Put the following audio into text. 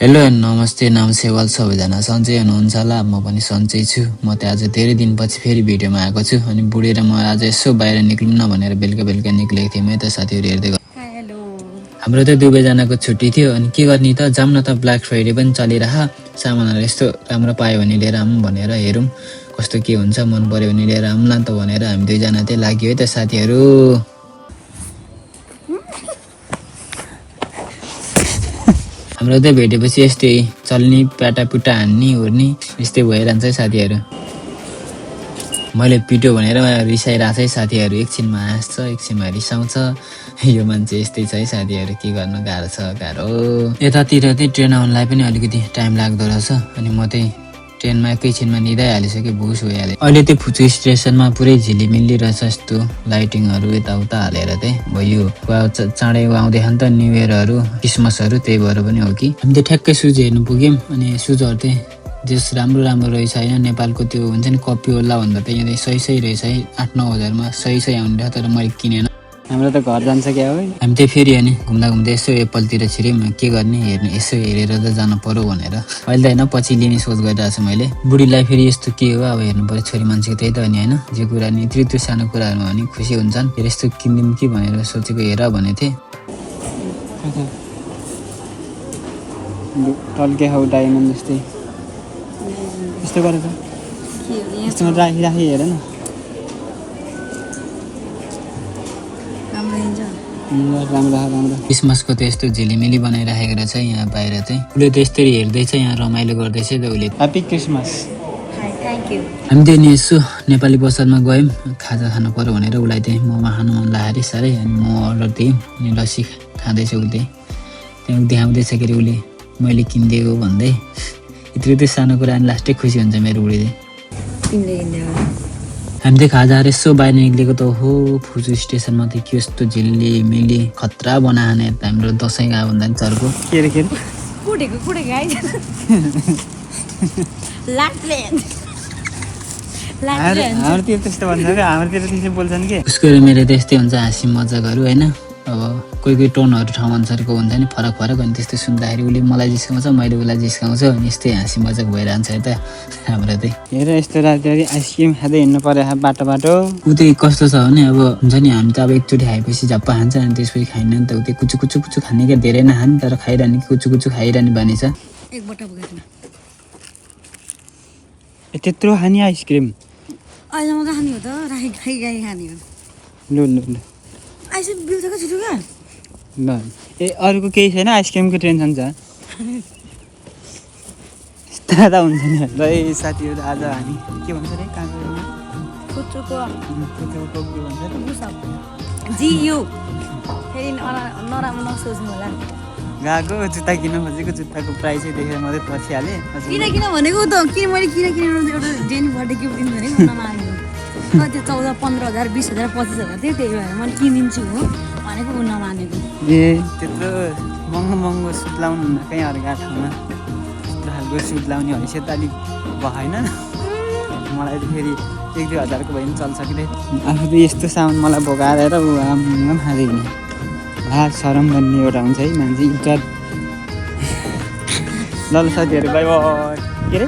Hello नमस्ते नमस्ते सबैजना सन्चै हुनुहुन्छ होला। म पनि सन्चै छु। म त आज धेरै दिनपछि फेरि भिडियोमा आएको छु अनि बुढी र म आज यसो बाहिर निक्लौँ न भनेर बेलुका बेलुका निक्लेको थिएँ। म त साथीहरू हेर्दै हाम्रो त दुवैजनाको छुट्टी थियो अनि के गर्ने त जाऊँ न त ब्ल्याक फ्राइडे पनि चलिरह सामानहरू यस्तो राम्रो पायो भने लिएर आऊँ भनेर हेरौँ कस्तो के हुन्छ मन पर्यो भने लिएर आऊँ न त भनेर हामी दुईजना चाहिँ लाग्यो है त साथीहरू। हाम्रो त भेटेपछि यस्तै चल्ने प्याटापुटा हान्ने ओर्ने यस्तै भइरहन्छ है साथीहरू। मैले पिटो भनेर रिसाइरहेको छ है साथीहरू। एकछिनमा हाँस्छ एकछिनमा रिसाउँछ। यो मान्छे यस्तै छ है साथीहरू। के गर्नु गाह्रो छ गाह्रो। यतातिर चाहिँ ट्रेन आउनलाई पनि अलिकति टाइम लाग्दो रहेछ अनि म चाहिँ ट्रेनमा एकैछिनमा निदै हालिसकेँ भुस भइहालेँ। अहिले त्यो फुचु स्टेसनमा पुरै झिलिमिली रहेछ यस्तो लाइटिङहरू यताउता हालेर चाहिँ भयो। चाँडै आउँदैछ नि त न्यु इयरहरू क्रिसमसहरू त्यही भएर पनि हो कि। हामी त ठ्याक्कै सुज हेर्नु पुग्यौँ अनि सुजहरू चाहिँ जेस राम्रो राम्रो रहेछ होइन। नेपालको त्यो हुन्छ नि कपिओला भन्दा त यहाँ सही रहेछ है। 8-9 हजारमा सही आउने रहेछ तर मैले किनेन। हाम्रो त घर जान्छ क्या हो। हामी चाहिँ फेरि अनि घुम्दा घुम्दै यसो एप्पलतिर छिर्यौँ के गर्ने हेर्ने यसो हेरेर त जानु पर्यो भनेर। अहिले त होइन पछि लिने सोच गरिरहेको छु मैले। बुढीलाई फेरि यस्तो के हो अब हेर्नु पर्यो छोरी मान्छेको त्यही त अनि होइन। जे कुरा नि त्यो सानो कुराहरूमा पनि खुसी हुन्छन्। फेरि यस्तो किनिदिउँ कि भनेर सोचेको हेर भनेको थिएँ। टल्के हौ डायमन्ड जस्तै यस्तो गरेर यस्तोमा राखी हेर न राम्रो। क्रिसमसको त यस्तो झिलिमिली बनाइराखेको रहेछ यहाँ बाहिर चाहिँ। उसले त यस्तरी हेर्दैछ यहाँ रमाइलो गर्दैछ त उसले। Happy Christmas. हामी चाहिँ नि यसो नेपाली बजारमा गयौँ खाजा खानु पर्यो भनेर। उसलाई चाहिँ मोमो खानु मन लाग्यो साह्रै अनि म अर्डर दिएँ अनि लस्सी खाँदैछ उसले। त्यहाँ देखाउँदैछ के अरे उसले मैले किनिदिएको भन्दै। यत्रो सानो कुरा अनि लास्टै खुसी हुन्छ मेरो बुढी चाहिँ। हामी चाहिँ खाजाहरू यसो बाहिर निक्लेको त हो फुजु स्टेसनमा त के यस्तो झिल्ली मिली खतरा बनाने हाम्रो दसैँ गयो भन्दा नि चर्को के अरे हाम्रोतिर त्यस्तो भन्छ क्या। हाम्रोतिर त्यसै बोल्छन् कि उसको मेरो त यस्तै हुन्छ हाँसी मजाकहरू होइन। अब कोही टोनहरू ठाउँ अनुसारको हुन्छ नि फरक अनि त्यस्तो सुन्दाखेरि उसले मलाई जिस्काउँछ मैले उसलाई जिस्काउँछ अनि यस्तै हाँसी मजाक भइरहन्छ है त हाम्रो चाहिँ। हेर यस्तो राति आइसक्रिम खाँदै हिँड्नु पर्यो बाटो ऊ चाहिँ कस्तो छ भने अब हुन्छ नि हामी त अब एकचोटि खाएपछि झप्पा खान्छ अनि त्यसपछि खाइन नि त। ऊ चाहिँ कुचु खाने क्या धेरै नखाने तर खाइरहने कुचु खाइरहने बानी छ। त्यत्रो खाने आइसक्रिम अहिले मात्रै खाने हो त खाने हो। ल अरूको केही छैन आइसक्रिमको टेन्सन छ। यस्ता हुन्छ नि है साथीहरू। आज हामी के भन्छ अरे गएको जुत्ता किन्न खोजेको जुत्ताको प्राइसै देखेर मात्रै पर्खिहालेँ। किन भनेको त मैले किन एउटा डेनी बर्थडे गिफ्ट दिनु भनेको नमानेको। त्यो 14-15,000 20,000 25,000 थियो त्यही भएर मैले किनिदिन्छु हो भनेको ऊ नमानेको। ए त्यत्रो महँगो सुट लाउनु कहीँ अर्का ठाउँमा त्यस्तो खालको सुट लाउने हैसियत त अलिक भएन। मलाई त फेरि 1-2 हजारको भयो भने चल्छ कि आफू त यस्तो सामान मलाई भोगाएर ऊ आमा खाँदैन। शरम भन्ने एउटा हुन्छ है मान्छे इज्जत। ल साथीहरू बाई बाई। के अरे